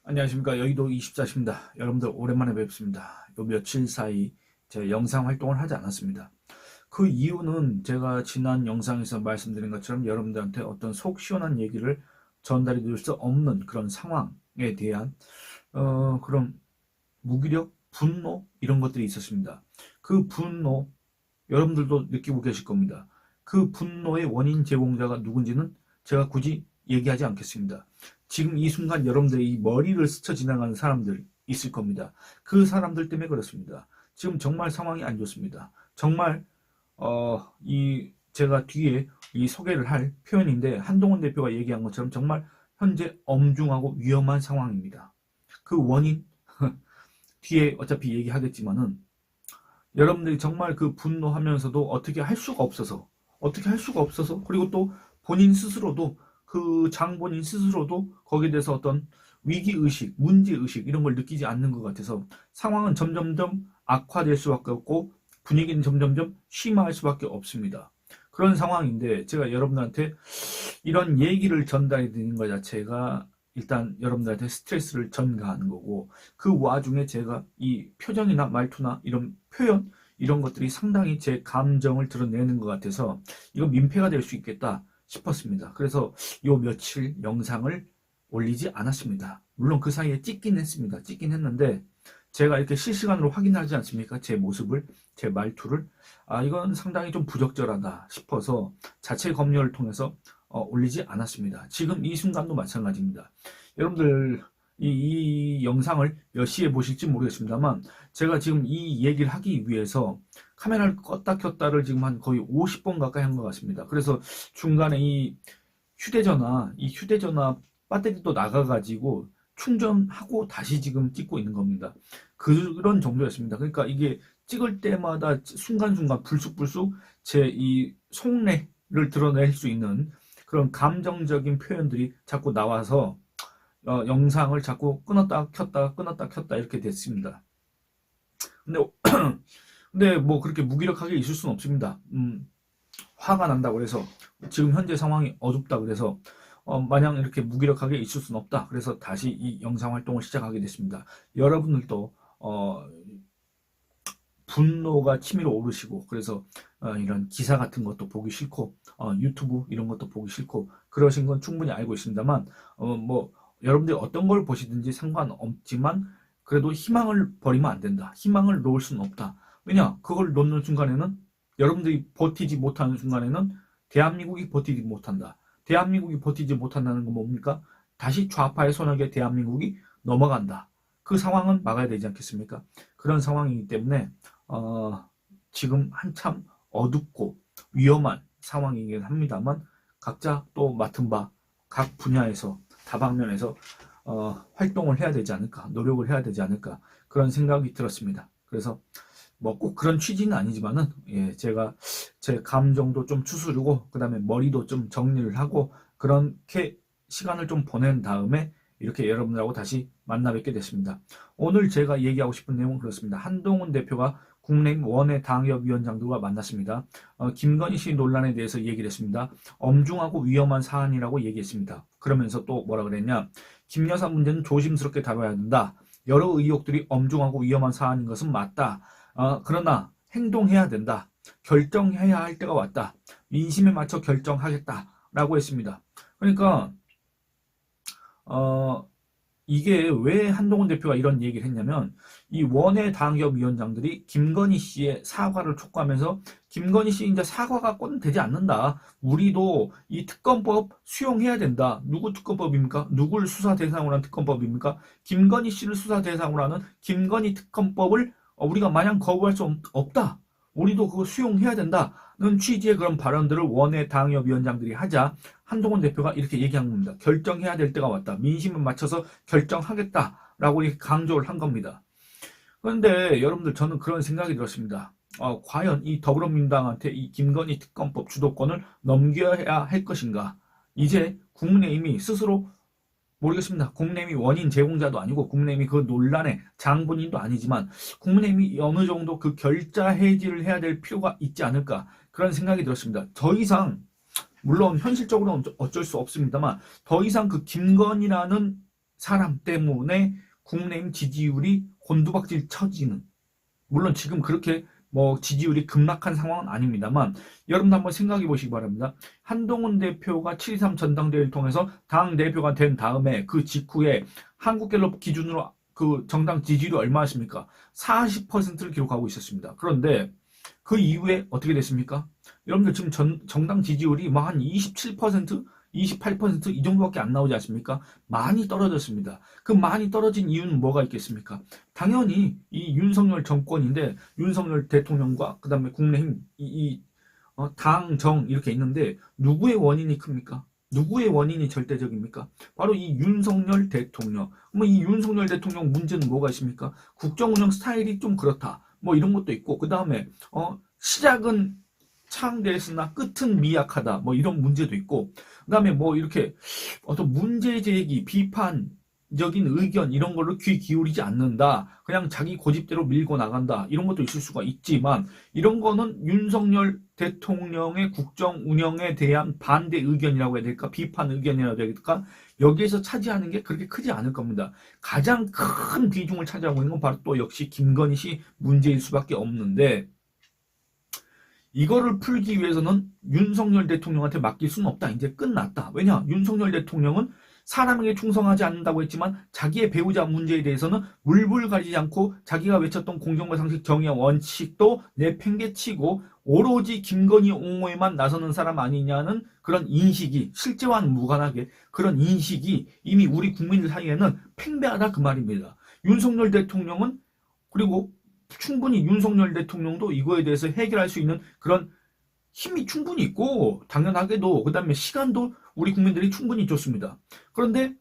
안녕하십니까. 여의도 24시입니다. 여러분들 오랜만에 뵙습니다. 요 며칠 사이 제가 영상 활동을 하지 않았습니다. 그 이유는 제가 지난 영상에서 말씀드린 것처럼 여러분들한테 어떤 속 시원한 얘기를 전달해 드릴 수 없는 그런 상황에 대한 그런 무기력, 분노 이런 것들이 있었습니다. 그 분노 여러분들도 느끼고 계실 겁니다. 그 분노의 원인 제공자가 누군지는 제가 굳이 얘기하지 않겠습니다. 지금 이 순간 여러분들의 이 머리를 스쳐 지나가는 사람들 있을 겁니다. 그 사람들 때문에 그렇습니다. 지금 정말 상황이 안 좋습니다. 정말 제가 뒤에 이 소개를 할 표현인데 한동훈 대표가 얘기한 것처럼 정말 현재 엄중하고 위험한 상황입니다. 그 원인 뒤에 어차피 얘기하겠지만은 여러분들이 정말 그 분노하면서도 어떻게 할 수가 없어서 그리고 또 본인 스스로도 그 장본인 스스로도 거기에 대해서 어떤 위기의식, 문제의식 이런 걸 느끼지 않는 것 같아서 상황은 점점점 악화될 수밖에 없고 분위기는 점점점 심화할 수밖에 없습니다. 그런 상황인데 제가 여러분들한테 이런 얘기를 전달해 드리는 것 자체가 일단 여러분들한테 스트레스를 전가하는 거고 그 와중에 제가 이 표정이나 말투나 이런 표현 이런 것들이 상당히 제 감정을 드러내는 것 같아서 이거 민폐가 될 수 있겠다 싶었습니다. 그래서 요 며칠 영상을 올리지 않았습니다. 물론 그 사이에 찍긴 했습니다. 찍긴 했는데 제가 이렇게 실시간으로 확인하지 않습니까? 제 모습을, 제 말투를. 이건 상당히 좀 부적절하다 싶어서 자체 검열을 통해서 올리지 않았습니다. 지금 이 순간도 마찬가지입니다. 여러분들 이 영상을 몇 시에 보실지 모르겠습니다만 제가 지금 이 얘기를 하기 위해서 카메라를 껐다 켰다를 지금 한 거의 50번 가까이 한 것 같습니다. 그래서 중간에 이 휴대전화 배터리도 나가가지고 충전하고 다시 지금 찍고 있는 겁니다. 그런 정도였습니다. 그러니까 이게 찍을 때마다 순간순간 불쑥불쑥 제 이 속내를 드러낼 수 있는 그런 감정적인 표현들이 자꾸 나와서 영상을 자꾸 끊었다 켰다 이렇게 됐습니다. 근데 근데 뭐 그렇게 무기력하게 있을 수는 없습니다. 화가 난다고 해서 지금 현재 상황이 어둡다 그래서 마냥 이렇게 무기력하게 있을 수는 없다. 그래서 다시 이 영상 활동을 시작하게 됐습니다. 여러분들도 분노가 치밀어 오르시고 그래서 이런 기사 같은 것도 보기 싫고 유튜브 이런 것도 보기 싫고 그러신 건 충분히 알고 있습니다만 뭐 여러분들이 어떤 걸 보시든지 상관없지만 그래도 희망을 버리면 안 된다. 희망을 놓을 수는 없다. 왜냐? 그걸 놓는 순간에는 여러분들이 버티지 못하는 순간에는 대한민국이 버티지 못한다. 대한민국이 버티지 못한다는 건 뭡니까? 다시 좌파의 손아귀에 대한민국이 넘어간다. 그 상황은 막아야 되지 않겠습니까? 그런 상황이기 때문에 지금 한참 어둡고 위험한 상황이긴 합니다만 각자 또 맡은 바 각 분야에서 다방면에서 활동을 해야 되지 않을까, 노력을 해야 되지 않을까 그런 생각이 들었습니다. 그래서 뭐 꼭 그런 취지는 아니지만은 제가 제 감정도 좀 추스르고 그다음에 머리도 좀 정리를 하고 그렇게 시간을 좀 보낸 다음에 이렇게 여러분들하고 다시 만나 뵙게 됐습니다. 오늘 제가 얘기하고 싶은 내용은 그렇습니다. 한동훈 대표가 국내임 원외 당협위원장들과 만났습니다. 김건희 씨 논란에 대해서 얘기를 했습니다. 엄중하고 위험한 사안이라고 얘기했습니다. 그러면서 또 뭐라 그랬냐? 김 여사 문제는 조심스럽게 다뤄야 된다. 여러 의혹들이 엄중하고 위험한 사안인 것은 맞다. 그러나 행동해야 된다. 결정해야 할 때가 왔다. 민심에 맞춰 결정하겠다라고 했습니다. 그러니까 이게 왜 한동훈 대표가 이런 얘기를 했냐면 이 원외 당협위원장들이 김건희 씨의 사과를 촉구하면서 김건희 씨 이제 사과가 꼭 되지 않는다. 우리도 이 특검법 수용해야 된다. 누구 특검법입니까? 누굴 수사 대상으로 한 특검법입니까? 김건희 씨를 수사 대상으로 하는 김건희 특검법을 우리가 마냥 거부할 수 없다. 우리도 그거 수용해야 된다는 취지의 그런 발언들을 원외 당협위원장들이 하자 한동훈 대표가 이렇게 얘기한 겁니다. 결정해야 될 때가 왔다. 민심에 맞춰서 결정하겠다라고 이렇게 강조를 한 겁니다. 그런데 여러분들 저는 그런 생각이 들었습니다. 과연 이 더불어민주당한테 이 김건희 특검법 주도권을 넘겨야 할 것인가? 이제 국민의힘이 스스로 모르겠습니다. 국민의힘이 원인 제공자도 아니고 국민의힘이 그 논란의 장본인도 아니지만 국민의힘이 어느 정도 그 결자 해지를 해야 될 필요가 있지 않을까 그런 생각이 들었습니다. 더 이상 물론 현실적으로는 어쩔 수 없습니다만 더 이상 그 김건희라는 사람 때문에 국민의힘 지지율이 곤두박질 쳐지는, 물론 지금 그렇게 뭐 지지율이 급락한 상황은 아닙니다만 여러분도 한번 생각해 보시기 바랍니다. 한동훈 대표가 7.23 전당대회를 통해서 당 대표가 된 다음에 그 직후에 한국갤럽 기준으로 그 정당 지지율이 얼마였습니까? 40%를 기록하고 있었습니다. 그런데 그 이후에 어떻게 됐습니까? 여러분들 지금 정당 지지율이 뭐 한 27%, 28%이 정도밖에 안 나오지 않습니까? 많이 떨어졌습니다. 그 많이 떨어진 이유는 뭐가 있겠습니까? 당연히 이 윤석열 정권인데 윤석열 대통령과 그 다음에 국민의힘 당정 이렇게 있는데 누구의 원인이 큽니까? 누구의 원인이 절대적입니까? 바로 이 윤석열 대통령. 뭐 이 윤석열 대통령 문제는 뭐가 있습니까? 국정 운영 스타일이 좀 그렇다. 뭐 이런 것도 있고 그 다음에 시작은 창대했으나 끝은 미약하다. 뭐 이런 문제도 있고 그 다음에 뭐 이렇게 어떤 문제 제기, 비판적인 의견 이런 걸로 귀 기울이지 않는다. 그냥 자기 고집대로 밀고 나간다. 이런 것도 있을 수가 있지만 이런 거는 윤석열 대통령의 국정 운영에 대한 반대 의견이라고 해야 될까? 비판 의견이라고 해야 될까? 여기에서 차지하는 게 그렇게 크지 않을 겁니다. 가장 큰 비중을 차지하고 있는 건 바로 또 역시 김건희 씨 문제일 수밖에 없는데 이거를 풀기 위해서는 윤석열 대통령한테 맡길 수는 없다. 이제 끝났다. 왜냐? 윤석열 대통령은 사람에게 충성하지 않는다고 했지만 자기의 배우자 문제에 대해서는 물불 가리지 않고 자기가 외쳤던 공정과 상식 정의와 원칙도 내팽개치고 오로지 김건희 옹호에만 나서는 사람 아니냐는 그런 인식이 실제와는 무관하게 그런 인식이 이미 우리 국민들 사이에는 팽배하다 그 말입니다. 윤석열 대통령은 그리고 충분히 윤석열 대통령도 이거에 대해서 해결할 수 있는 그런 힘이 충분히 있고 당연하게도 그 다음에 시간도 우리 국민들이 충분히 줬습니다. 그런데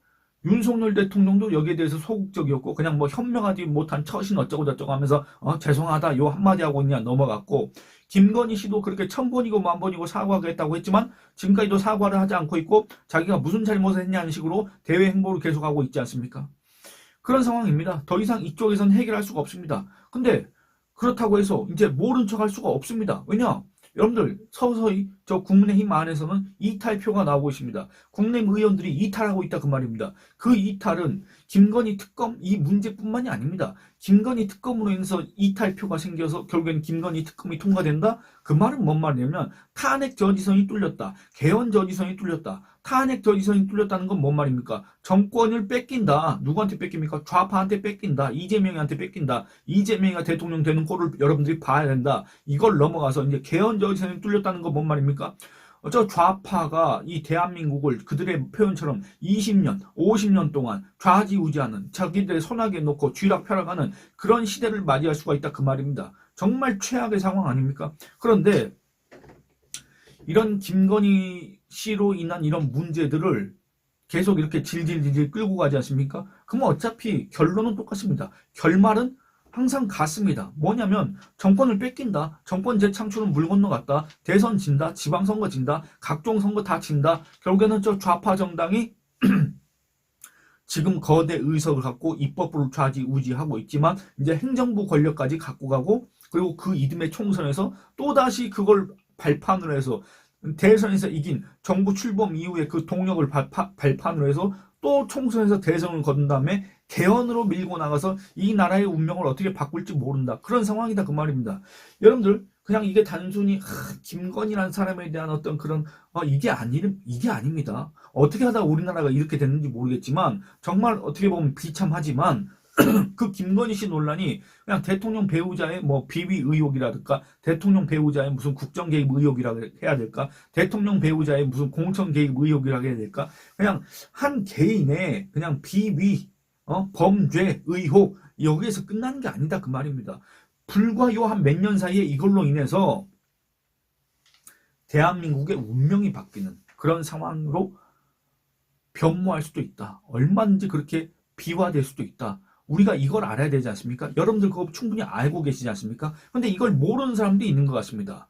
윤석열 대통령도 여기에 대해서 소극적이었고 그냥 뭐 현명하지 못한 처신 어쩌고 저쩌고 하면서 죄송하다 요 한마디 하고 그냥 넘어갔고 김건희 씨도 그렇게 1000번이고 10,000번이고 사과하겠다고 했지만 지금까지도 사과를 하지 않고 있고 자기가 무슨 잘못을 했냐는 식으로 대외 행보를 계속하고 있지 않습니까? 그런 상황입니다. 더 이상 이쪽에서는 해결할 수가 없습니다. 근데 그렇다고 해서 이제 모른 척 할 수가 없습니다. 왜냐? 여러분들 서서히 저 국민의힘 안에서는 이탈표가 나오고 있습니다. 국민의힘 의원들이 이탈하고 있다 그 말입니다. 그 이탈은 김건희 특검 이 문제뿐만이 아닙니다. 김건희 특검으로 인해서 이탈표가 생겨서 결국엔 김건희 특검이 통과된다? 그 말은 뭔 말이냐면 탄핵 저지선이 뚫렸다. 개헌 저지선이 뚫렸다. 탄핵 저지선이 뚫렸다는 건 뭔 말입니까? 정권을 뺏긴다. 누구한테 뺏깁니까? 좌파한테 뺏긴다. 이재명한테 뺏긴다. 이재명이가 대통령 되는 꼴을 여러분들이 봐야 된다. 이걸 넘어가서 이제 개헌 저지선이 뚫렸다는 건 뭔 말입니까? 저 좌파가 이 대한민국을 그들의 표현처럼 20년, 50년 동안 좌지우지하는 자기들의 손아귀에 놓고 쥐락펴락하는 그런 시대를 맞이할 수가 있다 그 말입니다. 정말 최악의 상황 아닙니까? 그런데 이런 김건희 씨로 인한 이런 문제들을 계속 이렇게 질질질질 끌고 가지 않습니까? 그러면 어차피 결론은 똑같습니다. 결말은 항상 같습니다. 뭐냐면 정권을 뺏긴다. 정권 재창출은 물 건너갔다. 대선 진다. 지방선거 진다. 각종 선거 다 진다. 결국에는 저 좌파 정당이 지금 거대 의석을 갖고 입법부를 좌지우지하고 있지만 이제 행정부 권력까지 갖고 가고 그리고 그 이듬해 총선에서 또다시 그걸 발판으로 해서 대선에서 이긴 정부 출범 이후에 그 동력을 발판으로 해서 또 총선에서 대선을 거둔 다음에 개헌으로 밀고 나가서 이 나라의 운명을 어떻게 바꿀지 모른다. 그런 상황이다 그 말입니다. 여러분들 그냥 이게 단순히 김건희라는 사람에 대한 어떤 그런 이게 아닙니다. 어떻게 하다가 우리나라가 이렇게 됐는지 모르겠지만 정말 어떻게 보면 비참하지만 그 김건희 씨 논란이 그냥 대통령 배우자의 뭐 비위 의혹이라든가 대통령 배우자의 무슨 국정 개입 의혹이라고 해야 될까? 대통령 배우자의 무슨 공천 개입 의혹이라고 해야 될까? 그냥 한 개인의 그냥 비위 범죄 의혹 여기에서 끝나는 게 아니다 그 말입니다. 불과 요 한 몇 년 사이에 이걸로 인해서 대한민국의 운명이 바뀌는 그런 상황으로 변모할 수도 있다. 얼마든지 그렇게 비화될 수도 있다. 우리가 이걸 알아야 되지 않습니까? 여러분들 그거 충분히 알고 계시지 않습니까? 근데 이걸 모르는 사람들이 있는 것 같습니다.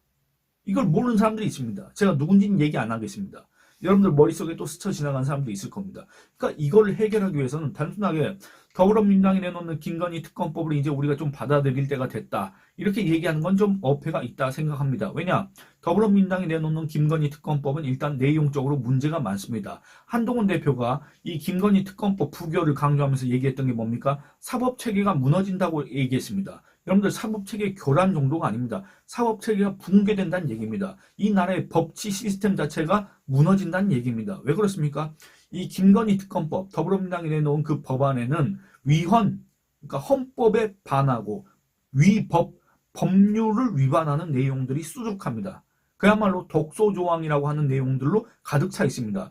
이걸 모르는 사람들이 있습니다. 제가 누군지는 얘기 안 하겠습니다. 여러분들 머릿속에 또 스쳐 지나간 사람도 있을 겁니다. 그러니까 이걸 해결하기 위해서는 단순하게 더불어민주당이 내놓는 김건희 특검법을 이제 우리가 좀 받아들일 때가 됐다. 이렇게 얘기하는 건 좀 어폐가 있다 생각합니다. 왜냐? 더불어민주당이 내놓는 김건희 특검법은 일단 내용적으로 문제가 많습니다. 한동훈 대표가 이 김건희 특검법 부결을 강조하면서 얘기했던 게 뭡니까? 사법체계가 무너진다고 얘기했습니다. 여러분들 사법체계 교란 정도가 아닙니다. 사법체계가 붕괴된다는 얘기입니다. 이 나라의 법치 시스템 자체가 무너진다는 얘기입니다. 왜 그렇습니까? 이 김건희 특검법, 더불어민주당이 내놓은 그 법안에는 그러니까 헌법에 반하고 법률을 위반하는 내용들이 수두룩합니다. 그야말로 독소조항이라고 하는 내용들로 가득 차 있습니다.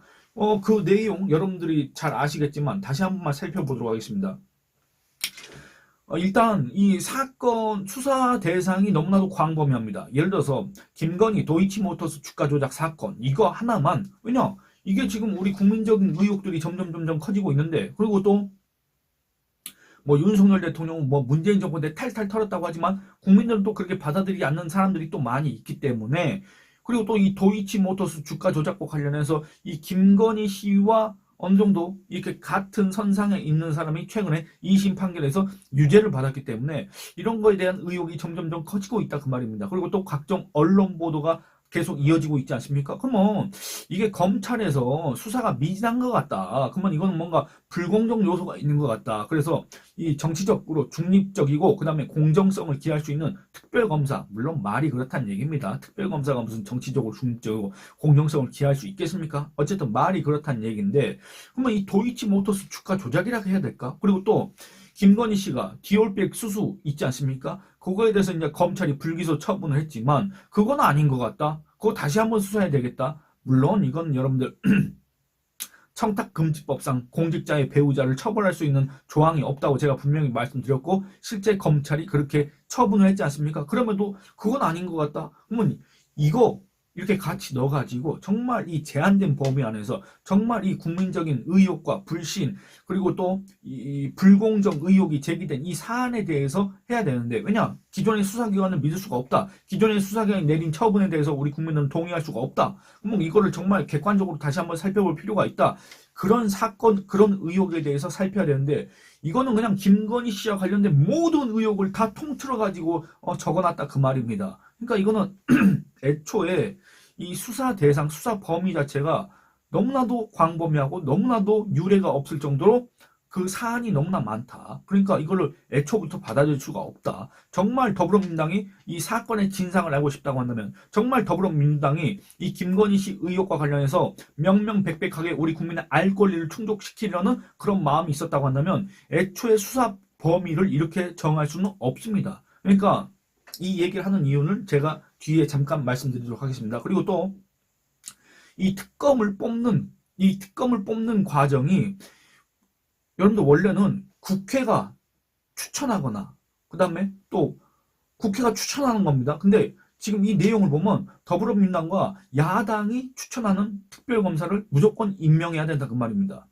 그 내용 여러분들이 잘 아시겠지만 다시 한 번만 살펴보도록 하겠습니다. 일단 이 사건 수사 대상이 너무나도 광범위합니다. 예를 들어서 김건희 도이치모터스 주가 조작 사건 이거 하나만 왜냐 이게 지금 우리 국민적인 의혹들이 점점 커지고 있는데 그리고 또 뭐 윤석열 대통령 뭐 문재인 정부 때 탈탈 털었다고 하지만 국민들은 또 그렇게 받아들이지 않는 사람들이 또 많이 있기 때문에 그리고 또 이 도이치모터스 주가 조작과 관련해서 이 김건희 씨와 어느 정도 이렇게 같은 선상에 있는 사람이 최근에 2심 판결에서 유죄를 받았기 때문에 이런 거에 대한 의혹이 점점 커지고 있다 그 말입니다. 그리고 또 각종 언론 보도가 계속 이어지고 있지 않습니까? 그러면 이게 검찰에서 수사가 미진한 것 같다. 그러면 이거는 뭔가 불공정 요소가 있는 것 같다. 그래서 이 정치적으로 중립적이고 그 다음에 공정성을 기할 수 있는 특별검사, 물론 말이 그렇다는 얘기입니다. 특별검사가 무슨 정치적으로 중립적이고 공정성을 기할 수 있겠습니까? 어쨌든 말이 그렇다는 얘기인데 그러면 이 도이치모터스 주가 조작이라고 해야 될까? 그리고 또 김건희 씨가 디올백 수수 있지 않습니까? 그거에 대해서 이제 검찰이 불기소 처분을 했지만 그건 아닌 것 같다. 그거 다시 한번 수사해야 되겠다. 물론 이건 여러분들 청탁금지법상 공직자의 배우자를 처벌할 수 있는 조항이 없다고 제가 분명히 말씀드렸고 실제 검찰이 그렇게 처분을 했지 않습니까? 그럼에도 그건 아닌 것 같다. 그러면 이거 이렇게 같이 넣어가지고 정말 이 제한된 범위 안에서 정말 이 국민적인 의혹과 불신 그리고 또 이 불공정 의혹이 제기된 이 사안에 대해서 해야 되는데 왜냐 기존의 수사기관을 믿을 수가 없다. 기존의 수사기관이 내린 처분에 대해서 우리 국민은 동의할 수가 없다. 그럼 이거를 정말 객관적으로 다시 한번 살펴볼 필요가 있다. 그런 사건 그런 의혹에 대해서 살펴야 되는데 이거는 그냥 김건희 씨와 관련된 모든 의혹을 다 통틀어 가지고 적어놨다 그 말입니다. 그러니까 이거는 애초에 이 수사 대상, 수사 범위 자체가 너무나도 광범위하고 너무나도 유례가 없을 정도로 그 사안이 너무나 많다. 그러니까 이거를 애초부터 받아들일 수가 없다. 정말 더불어민주당이 이 사건의 진상을 알고 싶다고 한다면 정말 더불어민주당이 이 김건희 씨 의혹과 관련해서 명명백백하게 우리 국민의 알 권리를 충족시키려는 그런 마음이 있었다고 한다면 애초에 수사 범위를 이렇게 정할 수는 없습니다. 그러니까 이 얘기를 하는 이유는 제가 뒤에 잠깐 말씀드리도록 하겠습니다. 그리고 또 이 특검을 뽑는 과정이 여러분들 원래는 국회가 추천하거나 그 다음에 또 국회가 추천하는 겁니다. 근데 지금 이 내용을 보면 더불어민주당과 야당이 추천하는 특별검사를 무조건 임명해야 된다 그 말입니다.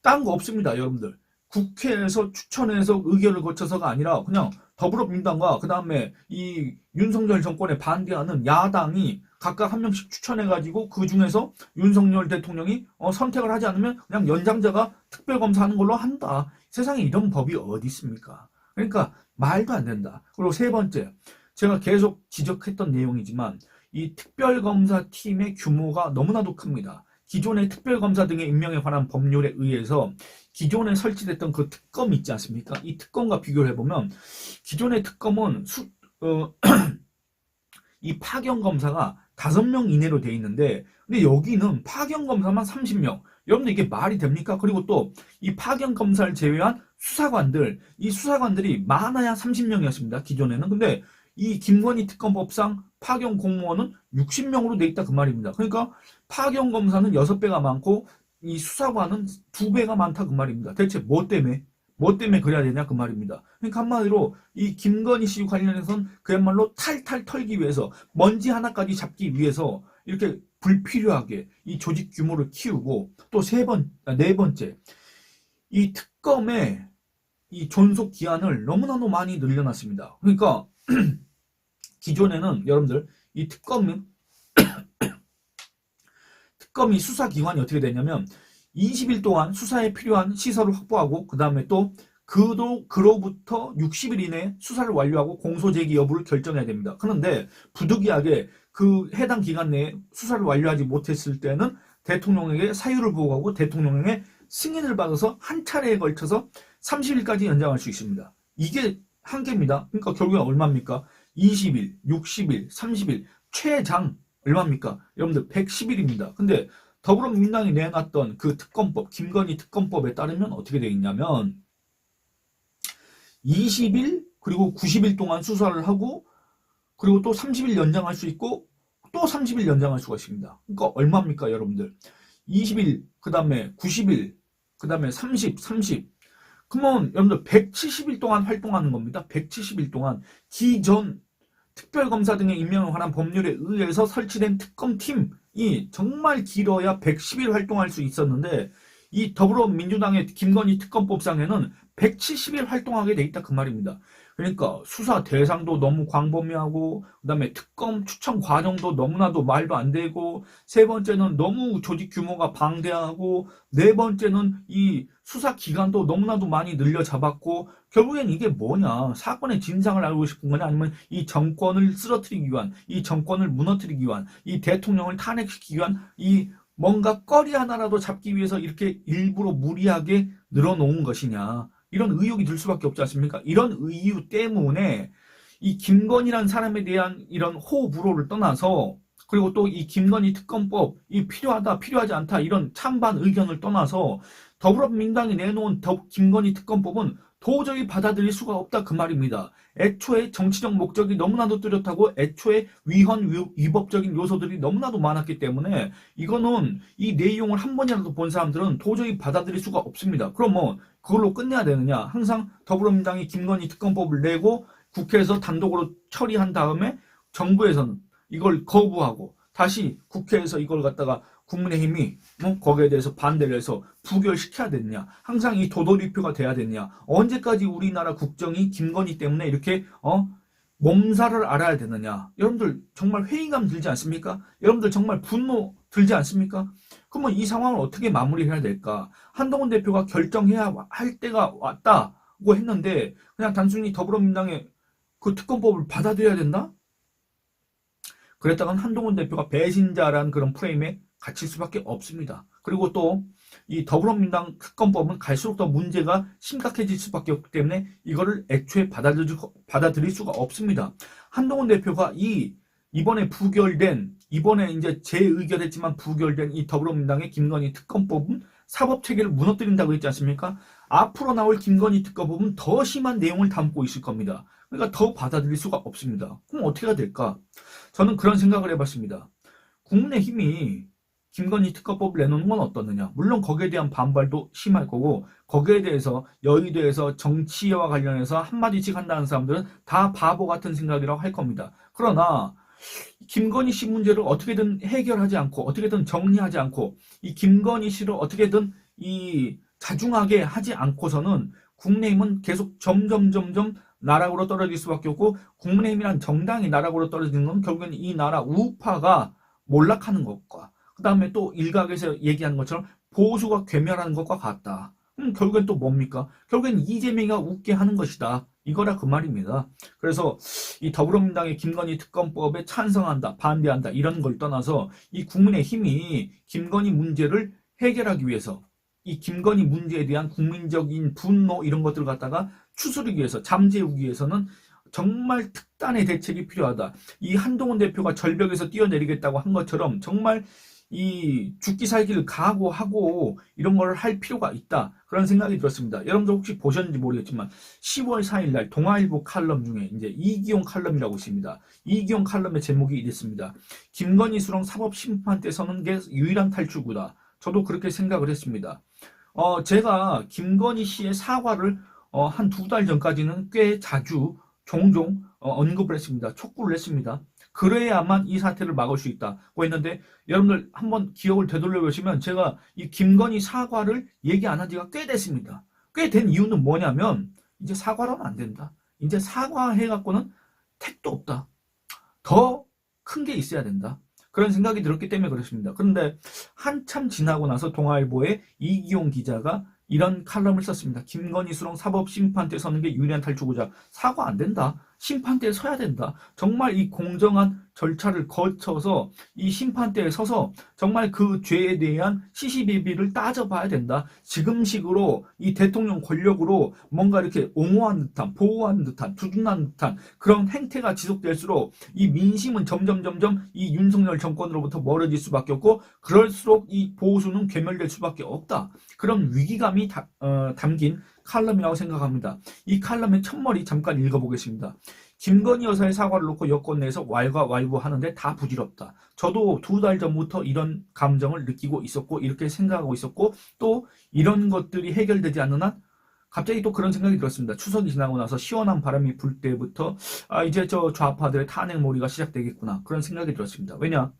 딴 거 없습니다 여러분들. 국회에서 추천해서 의결을 거쳐서가 아니라 그냥 더불어민주당과 그 다음에 이 윤석열 정권에 반대하는 야당이 각각 한 명씩 추천해가지고 그 중에서 윤석열 대통령이 선택을 하지 않으면 그냥 연장자가 특별검사하는 걸로 한다. 세상에 이런 법이 어디 있습니까? 그러니까 말도 안 된다. 그리고 세 번째, 제가 계속 지적했던 내용이지만 이 특별검사 팀의 규모가 너무나도 큽니다. 기존의 특별검사 등의 임명에 관한 법률에 의해서 기존에 설치됐던 그 특검 있지 않습니까? 이 특검과 비교를 해보면 기존의 특검은 이 파견검사가 5명 이내로 돼 있는데 근데 여기는 파견검사만 30명. 여러분들 이게 말이 됩니까? 그리고 또 이 파견검사를 제외한 수사관들, 이 수사관들이 많아야 30명이었습니다. 기존에는. 근데 이 김건희 특검법상 파견 공무원은 60명으로 돼 있다 그 말입니다. 그러니까 파견 검사는 6배가 많고 이 수사관은 2배가 많다 그 말입니다. 대체 뭐 때문에 그래야 되냐 그 말입니다. 그러니까 한마디로 이 김건희 씨 관련해서는 그야말로 탈탈 털기 위해서 먼지 하나까지 잡기 위해서 이렇게 불필요하게 이 조직 규모를 키우고 또 네 번째 이 특검의 이 존속 기한을 너무나도 많이 늘려놨습니다. 그러니까 특검이 수사기관이 어떻게 되냐면 20일 동안 수사에 필요한 시설을 확보하고 그 다음에 또 그로부터 60일 이내에 수사를 완료하고 공소제기 여부를 결정해야 됩니다. 그런데 부득이하게 그 해당 기간 내에 수사를 완료하지 못했을 때는 대통령에게 사유를 보고하고 대통령의 승인을 받아서 한 차례에 걸쳐서 30일까지 연장할 수 있습니다. 이게 한계입니다. 그러니까 결국에 얼마입니까? 20일, 60일, 30일, 최장 얼마입니까? 여러분들 110일입니다. 근데 더불어민주당이 내놨던 그 특검법, 김건희 특검법에 따르면 어떻게 되어 있냐면 20일 그리고 90일 동안 수사를 하고 그리고 또 30일 연장할 수 있고 또 30일 연장할 수가 있습니다. 그러니까 얼마입니까 여러분들? 20일, 그 다음에 90일, 그 다음에 30. 그러면 여러분들 170일 동안 활동하는 겁니다. 170일 동안 기존 특별검사 등의 임명에 관한 법률에 의해서 설치된 특검팀이 정말 길어야 110일 활동할 수 있었는데 이 더불어민주당의 김건희 특검법상에는 170일 활동하게 돼 있다 그 말입니다. 그러니까 수사 대상도 너무 광범위하고 그다음에 특검 추천 과정도 너무나도 말도 안 되고 세 번째는 너무 조직 규모가 방대하고 네 번째는 이 수사 기간도 너무나도 많이 늘려 잡았고 결국엔 이게 뭐냐 사건의 진상을 알고 싶은 거냐 아니면 이 정권을 쓰러뜨리기 위한 이 정권을 무너뜨리기 위한 이 대통령을 탄핵시키기 위한 이 뭔가 꺼리 하나라도 잡기 위해서 이렇게 일부러 무리하게 늘어놓은 것이냐 이런 의혹이 들 수밖에 없지 않습니까? 이런 이유 때문에 이 김건희라는 사람에 대한 이런 호불호를 떠나서 그리고 또 이 김건희 특검법 이 필요하다 필요하지 않다 이런 찬반 의견을 떠나서 더불어민주당이 내놓은 김건희 특검법은 도저히 받아들일 수가 없다 그 말입니다. 애초에 정치적 목적이 너무나도 뚜렷하고 애초에 위법적인 요소들이 너무나도 많았기 때문에 이거는 이 내용을 한 번이라도 본 사람들은 도저히 받아들일 수가 없습니다. 그럼 뭐 그걸로 끝내야 되느냐? 항상 더불어민주당이 김건희 특검법을 내고 국회에서 단독으로 처리한 다음에 정부에서는 이걸 거부하고 다시 국회에서 이걸 갖다가 국민의힘이 거기에 대해서 반대를 해서 부결시켜야 되느냐 항상 이 도돌이표가 돼야 되느냐 언제까지 우리나라 국정이 김건희 때문에 이렇게 몸살을 앓아야 되느냐 여러분들 정말 회의감 들지 않습니까? 여러분들 정말 분노 들지 않습니까? 그러면 이 상황을 어떻게 마무리해야 될까? 한동훈 대표가 결정해야 할 때가 왔다고 했는데 그냥 단순히 더불어민주당의 그 특검법을 받아들여야 된다? 그랬다간 한동훈 대표가 배신자라는 그런 프레임에 갇힐 수밖에 없습니다. 그리고 또 이 더불어민주당 특검법은 갈수록 더 문제가 심각해질 수밖에 없기 때문에 이거를 애초에 받아들일 수가 없습니다. 한동훈 대표가 이번에 이제 재의결했지만 부결된 이 더불어민주당의 김건희 특검법은 사법체계를 무너뜨린다고 했지 않습니까? 앞으로 나올 김건희 특검법은 더 심한 내용을 담고 있을 겁니다. 그러니까 더 받아들일 수가 없습니다. 그럼 어떻게 해야 될까? 저는 그런 생각을 해봤습니다. 국민의힘이 김건희 특검법을 내놓는 건 어떻느냐? 물론 거기에 대한 반발도 심할 거고 거기에 대해서 여의도에서 정치와 관련해서 한마디씩 한다는 사람들은 다 바보 같은 생각이라고 할 겁니다. 그러나 김건희 씨 문제를 어떻게든 해결하지 않고 어떻게든 정리하지 않고 이 김건희 씨를 어떻게든 이 자중하게 하지 않고서는 국민의힘은 계속 점점 나락으로 떨어질 수밖에 없고 국민의힘이란 정당이 나락으로 떨어지는 건 결국엔 이 나라 우파가 몰락하는 것과 그 다음에 또 일각에서 얘기하는 것처럼 보수가 괴멸하는 것과 같다. 결국엔 또 뭡니까? 결국엔 이재명이가 웃게 하는 것이다. 이거라 그 말입니다. 그래서 이 더불어민주당의 김건희 특검법에 찬성한다, 반대한다 이런 걸 떠나서 이 국민의힘이 김건희 문제를 해결하기 위해서 이 김건희 문제에 대한 국민적인 분노 이런 것들을 갖다가 추스르기 위해서 잠재우기 위해서는 정말 특단의 대책이 필요하다. 이 한동훈 대표가 절벽에서 뛰어내리겠다고 한 것처럼 정말 이 죽기 살기를 각오하고 이런 걸 할 필요가 있다. 그런 생각이 들었습니다. 여러분들 혹시 보셨는지 모르겠지만 10월 4일 날 동아일보 칼럼 중에 이제 이기용 칼럼이라고 있습니다. 이기용 칼럼의 제목이 이랬습니다. 김건희 수렁 사법심판 때 서는 게 유일한 탈출구다. 저도 그렇게 생각을 했습니다. 제가 김건희 씨의 사과를 한 2달 전까지는 꽤 자주 종종 언급을 했습니다. 촉구를 했습니다. 그래야만 이 사태를 막을 수 있다고 했는데 여러분들 한번 기억을 되돌려 보시면 제가 이 김건희 사과를 얘기 안 한 지가 꽤 됐습니다. 꽤 된 이유는 뭐냐면 이제 사과를 하면 안 된다. 이제 사과해갖고는 택도 없다. 더 큰 게 있어야 된다. 그런 생각이 들었기 때문에 그렇습니다. 그런데 한참 지나고 나서 동아일보의 이기용 기자가 이런 칼럼을 썼습니다. 김건희 수렁 사법 심판대 서는 게 유리한 탈출구자. 사과 안 된다. 심판대에 서야 된다. 정말 이 공정한 절차를 거쳐서 이 심판대에 서서 정말 그 죄에 대한 시시비비를 따져봐야 된다. 지금식으로 이 대통령 권력으로 뭔가 이렇게 옹호하는 듯한, 보호하는 듯한, 두둔하는 듯한 그런 행태가 지속될수록 이 민심은 점점 이 윤석열 정권으로부터 멀어질 수밖에 없고, 그럴수록 이 보수는 괴멸될 수밖에 없다. 그런 위기감이 담긴 칼럼이라고 생각합니다. 이 칼럼의 첫머리 잠깐 읽어보겠습니다. 김건희 여사의 사과를 놓고 여권 내에서 왈가왈부하는데 다 부질없다. 저도 2달 전부터 이런 감정을 느끼고 있었고 이렇게 생각하고 있었고, 또 이런 것들이 해결되지 않는 한 갑자기 또 그런 생각이 들었습니다. 추석이 지나고 나서 시원한 바람이 불 때부터 이제 저 좌파들의 탄핵몰이가 시작되겠구나, 그런 생각이 들었습니다. 왜냐?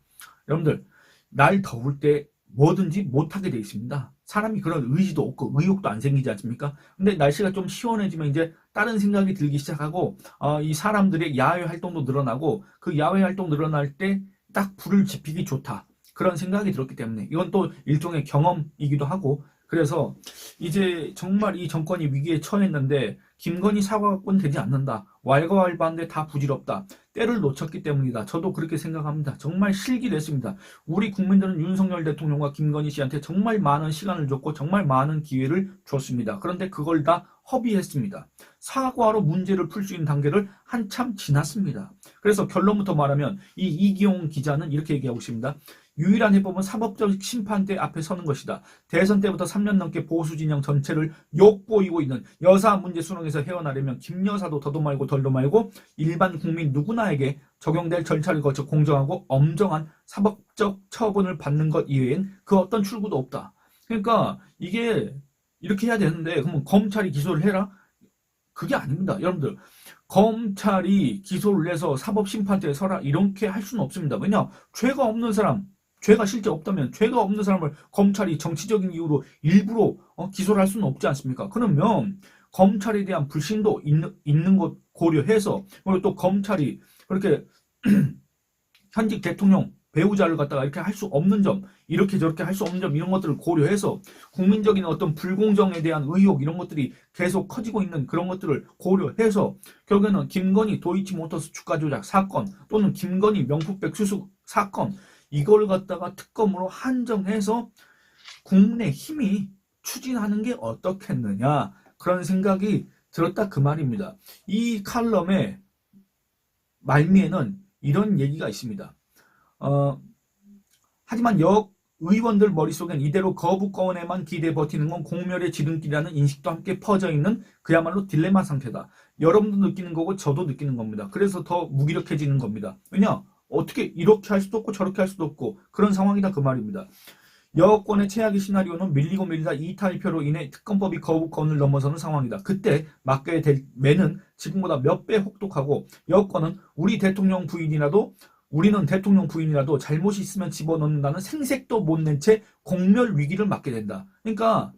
여러분들, 날 더울 때 뭐든지 못하게 돼 있습니다. 사람이 그런 의지도 없고 의욕도 안 생기지 않습니까? 근데 날씨가 좀 시원해지면 이제 다른 생각이 들기 시작하고, 이 사람들의 야외 활동도 늘어나고, 그 야외 활동 늘어날 때 딱 불을 지피기 좋다, 그런 생각이 들었기 때문에 이건 또 일종의 경험이기도 하고, 그래서 이제 정말 이 정권이 위기에 처했는데 김건희 사과권 되지 않는다, 왈가왈부한데 다 부질없다, 때를 놓쳤기 때문이다. 저도 그렇게 생각합니다. 정말 실기했습니다. 우리 국민들은 윤석열 대통령과 김건희 씨한테 정말 많은 시간을 줬고 정말 많은 기회를 줬습니다. 그런데 그걸 다 허비했습니다. 사과로 문제를 풀 수 있는 단계를 한참 지났습니다. 그래서 결론부터 말하면 이 이기용 기자는 이렇게 얘기하고 있습니다. 유일한 해법은 사법적 심판대 앞에 서는 것이다. 대선 때부터 3년 넘게 보수 진영 전체를 욕보이고 있는 여사 문제 수렁에서 헤어나려면 김 여사도 더도 말고 덜도 말고 일반 국민 누구나에게 적용될 절차를 거쳐 공정하고 엄정한 사법적 처분을 받는 것 이외엔 그 어떤 출구도 없다. 그러니까 이게 이렇게 해야 되는데, 그러면 검찰이 기소를 해라? 그게 아닙니다. 여러분들, 검찰이 기소를 해서 사법심판대에 서라, 이렇게 할 수는 없습니다. 왜냐? 죄가 없는 사람, 죄가 실제 없다면 죄가 없는 사람을 검찰이 정치적인 이유로 일부러 기소를 할 수는 없지 않습니까? 그러면 검찰에 대한 불신도 있는 것 고려해서, 그리고 또 검찰이 그렇게 현직 대통령 배우자를 갖다가 이렇게 할 수 없는 점, 이렇게 저렇게 할 수 없는 점, 이런 것들을 고려해서 국민적인 어떤 불공정에 대한 의혹, 이런 것들이 계속 커지고 있는 그런 것들을 고려해서 결국에는 김건희 도이치모터스 주가 조작 사건, 또는 김건희 명품백 수수 사건, 이걸 갖다가 특검으로 한정해서 국민의힘이 추진하는 게 어떻겠느냐, 그런 생각이 들었다, 그 말입니다. 이 칼럼의 말미에는 이런 얘기가 있습니다. 하지만 의원들 머릿속엔 이대로 거부권에만 기대 버티는 건 공멸의 지름길이라는 인식도 함께 퍼져 있는 그야말로 딜레마 상태다. 여러분도 느끼는 거고 저도 느끼는 겁니다. 그래서 더 무기력해지는 겁니다. 왜냐? 어떻게 이렇게 할 수도 없고 저렇게 할 수도 없고 그런 상황이다, 그 말입니다. 여권의 최악의 시나리오는 밀리고 밀리다 이탈표로 인해 특검법이 거부권을 넘어서는 상황이다. 그때 맞게 될 매는 지금보다 몇 배 혹독하고, 여권은 우리는 대통령 부인이라도 잘못이 있으면 집어넣는다는 생색도 못 낸 채 공멸 위기를 맞게 된다. 그러니까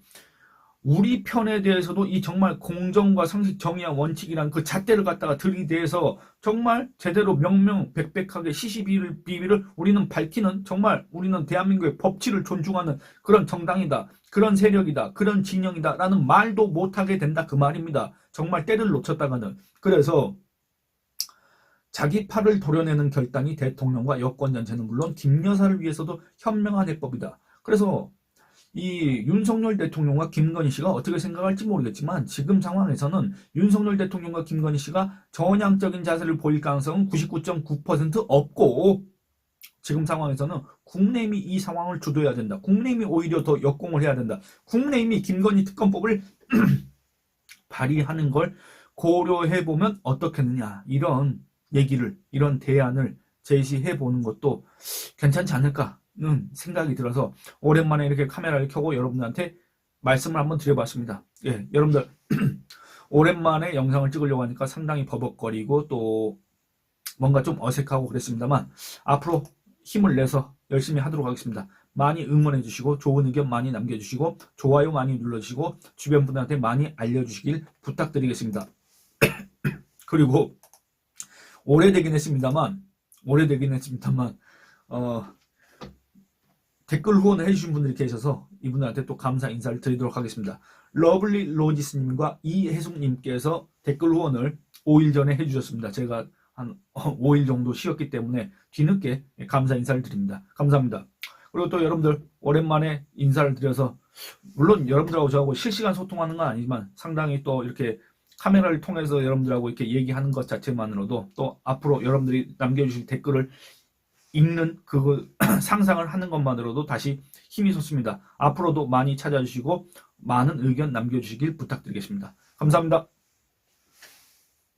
우리 편에 대해서도 이 정말 공정과 상식, 정의와 원칙이란 그 잣대를 갖다가 들이대서 정말 제대로 명명백백하게 시시비비를 우리는 밝히는, 정말 우리는 대한민국의 법치를 존중하는 그런 정당이다, 그런 세력이다, 그런 진영이다 라는 말도 못하게 된다, 그 말입니다. 정말 때를 놓쳤다가는. 그래서 자기 팔을 도려내는 결단이 대통령과 여권 전체는 물론 김 여사를 위해서도 현명한 해법이다. 그래서 이 윤석열 대통령과 김건희 씨가 어떻게 생각할지 모르겠지만 지금 상황에서는 윤석열 대통령과 김건희 씨가 전향적인 자세를 보일 가능성은 99.9% 없고, 지금 상황에서는 국민의힘이 이 상황을 주도해야 된다. 국민의힘이 오히려 더 역공을 해야 된다. 국민의힘이 김건희 특검법을 발의하는 걸 고려해보면 어떻겠느냐, 이런 얘기를, 이런 대안을 제시해보는 것도 괜찮지 않을까는 생각이 들어서 오랜만에 이렇게 카메라를 켜고 여러분들한테 말씀을 한번 드려봤습니다. 예, 여러분들 오랜만에 영상을 찍으려고 하니까 상당히 버벅거리고 또 뭔가 좀 어색하고 그랬습니다만, 앞으로 힘을 내서 열심히 하도록 하겠습니다. 많이 응원해 주시고 좋은 의견 많이 남겨주시고 좋아요 많이 눌러주시고 주변 분들한테 많이 알려주시길 부탁드리겠습니다. 그리고 오래되긴 했습니다만 댓글 후원을 해주신 분들이 계셔서 이분들한테 또 감사 인사를 드리도록 하겠습니다. 러블리 로지스님과 이혜숙님께서 댓글 후원을 5일 전에 해주셨습니다. 제가 한 5일 정도 쉬었기 때문에 뒤늦게 감사 인사를 드립니다. 감사합니다. 그리고 또 여러분들 오랜만에 인사를 드려서, 물론 여러분들하고 저하고 실시간 소통하는 건 아니지만 상당히 또 이렇게 카메라를 통해서 여러분들하고 이렇게 얘기하는 것 자체만으로도, 또 앞으로 여러분들이 남겨주실 댓글을 읽는 그거 상상을 하는 것만으로도 다시 힘이 솟습니다. 앞으로도 많이 찾아주시고 많은 의견 남겨주시길 부탁드리겠습니다. 감사합니다.